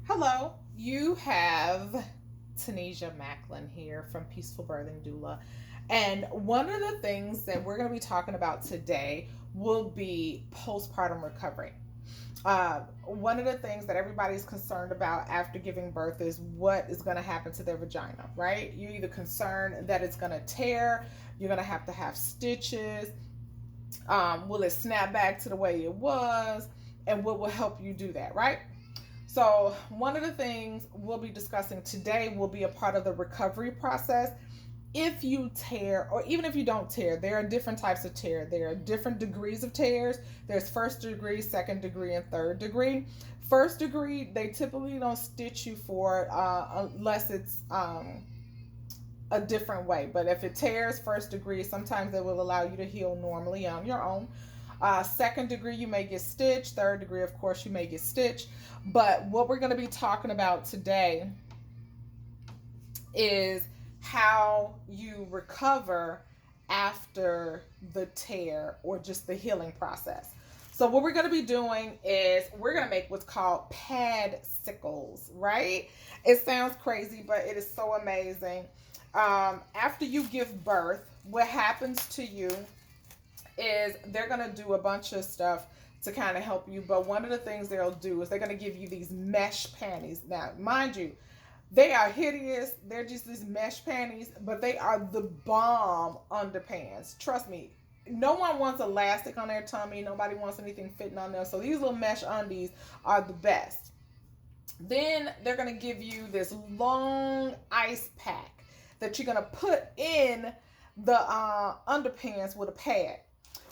Hello, you have Tanisha Macklin here from Peaceful Birthing Doula. And one of the things that we're going to be talking about today will be postpartum recovery. One of the things that everybody's concerned about after giving birth is what is going to happen to their vagina, right? You're either concerned that it's going to tear, you're going to have stitches, will it snap back to the way it was, and what will help you do that, right? So, one of the things we'll be discussing today will be a part of the recovery process. If you tear, or even if you don't tear, there are different types of tear. There are different degrees of tears. There's first degree, second degree, and third degree. First degree, they typically don't stitch you for it unless it's a different way. But if it tears first degree, sometimes they will allow you to heal normally on your own. Second degree, you may get stitched. Third degree, of course, you may get stitched. But what we're going to be talking about today is how you recover after the tear or just the healing process. So what we're going to be doing is we're going to make what's called padsickles, right? It sounds crazy, but it is so amazing. After you give birth, what happens to you is they're going to do a bunch of stuff to kind of help you. But one of the things they'll do is they're going to give you these mesh panties. Now, mind you, they are hideous. They're just these mesh panties, but they are the bomb underpants. Trust me. No one wants elastic on their tummy. Nobody wants anything fitting on them. So these little mesh undies are the best. Then they're going to give you this long ice pack that you're going to put in the underpants with a pad.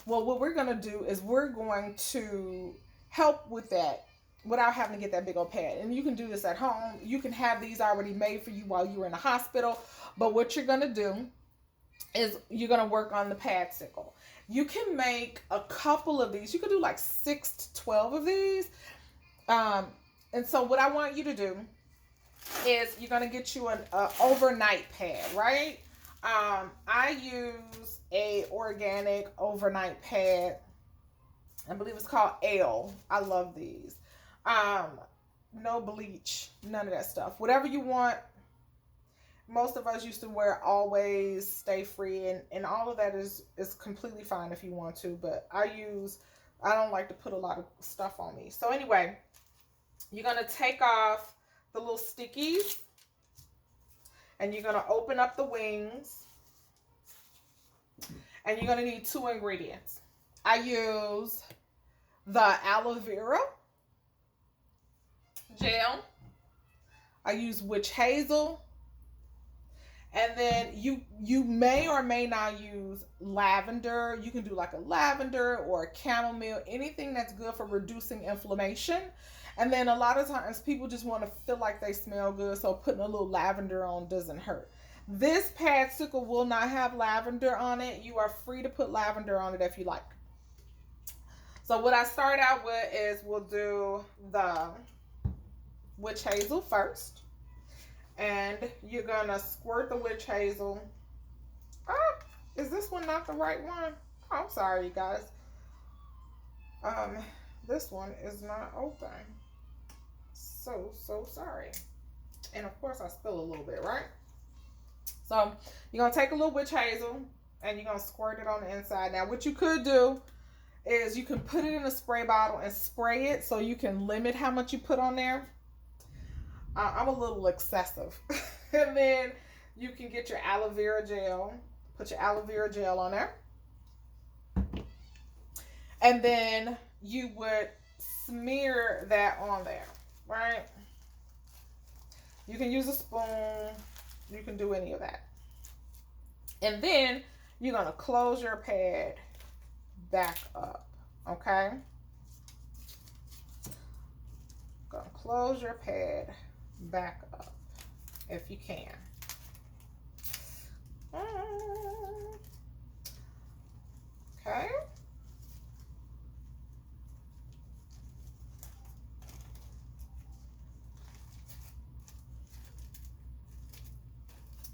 Well, what we're going to do is we're going to help with that without having to get that big old pad. And you can do this at home. You can have these already made for you while you're in the hospital. But what you're going to do is you're going to work on the padsicle. You can make a couple of these. You can do like 6 to 12 of these. And so what I want you to do is you're going to get you an overnight pad, right? I use a organic overnight pad. I believe it's called Ale. I love these. No bleach, none of that stuff. Whatever you want. Most of us used to wear Always, Stay Free, and all of that is completely fine if you want to, but I don't like to put a lot of stuff on me. So anyway, you're going to take off the little stickies, and you're going to open up the wings, and you're going to need 2 ingredients. I use the aloe vera gel. I use witch hazel. And then you may or may not use lavender. You can do like a lavender or a chamomile, anything that's good for reducing inflammation. And then a lot of times people just want to feel like they smell good, so putting a little lavender on doesn't hurt. This padsicle will not have lavender on it. You are free to put lavender on it if you like. So what I start out with is we'll do the witch hazel first. And you're going to squirt the witch hazel. Oh, is this one not the right one? Oh, I'm sorry, you guys. This one is not open. So sorry. And of course I spill a little bit, right? So you're going to take a little witch hazel and you're going to squirt it on the inside. Now what you could do is you can put it in a spray bottle and spray it so you can limit how much you put on there. I'm a little excessive. And then you can get your aloe vera gel. Put your aloe vera gel on there. And then you would smear that on there, right? You can use a spoon. You can do any of that. And then you're going to close your pad back up, okay? Going to close your pad back up if you can. Okay.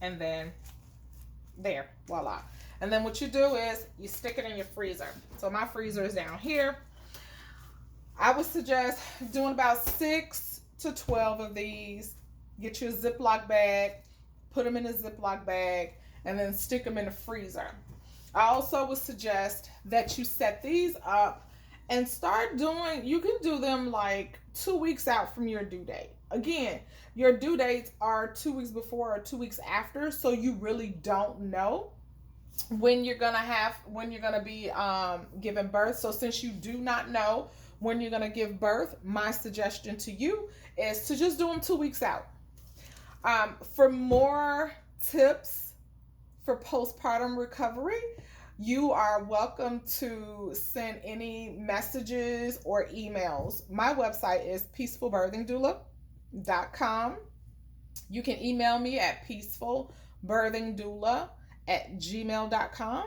And then there, voila. And then what you do is you stick it in your freezer. So my freezer is down here. I would suggest doing about 6 to 12 of these. Get you a Ziploc bag, put them in a Ziploc bag, and then stick them in the freezer. I also would suggest that you set these up and start doing, you can do them like 2 weeks out from your due date. Again, your due dates are 2 weeks before or 2 weeks after, so you really don't know when you're gonna be giving birth. So since you do not know when you're gonna give birth, my suggestion to you is to just do them 2 weeks out. For more tips for postpartum recovery, you are welcome to send any messages or emails. My website is peacefulbirthingdoula.com. You can email me at peacefulbirthingdoula@gmail.com.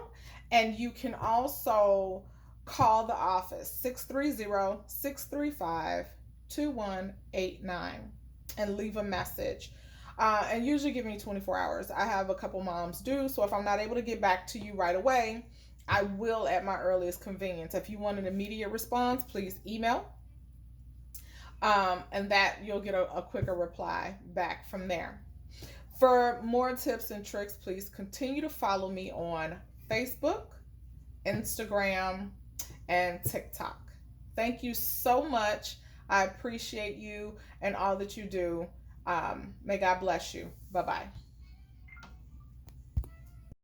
And you can also call the office 630-635-2189 and leave a message. And usually give me 24 hours. I have a couple moms due, so if I'm not able to get back to you right away, I will at my earliest convenience. If you want an immediate response, please email. And that you'll get a quicker reply back from there. For more tips and tricks, please continue to follow me on Facebook, Instagram, and TikTok. Thank you so much. I appreciate you and all that you do. May God bless you. Bye-bye.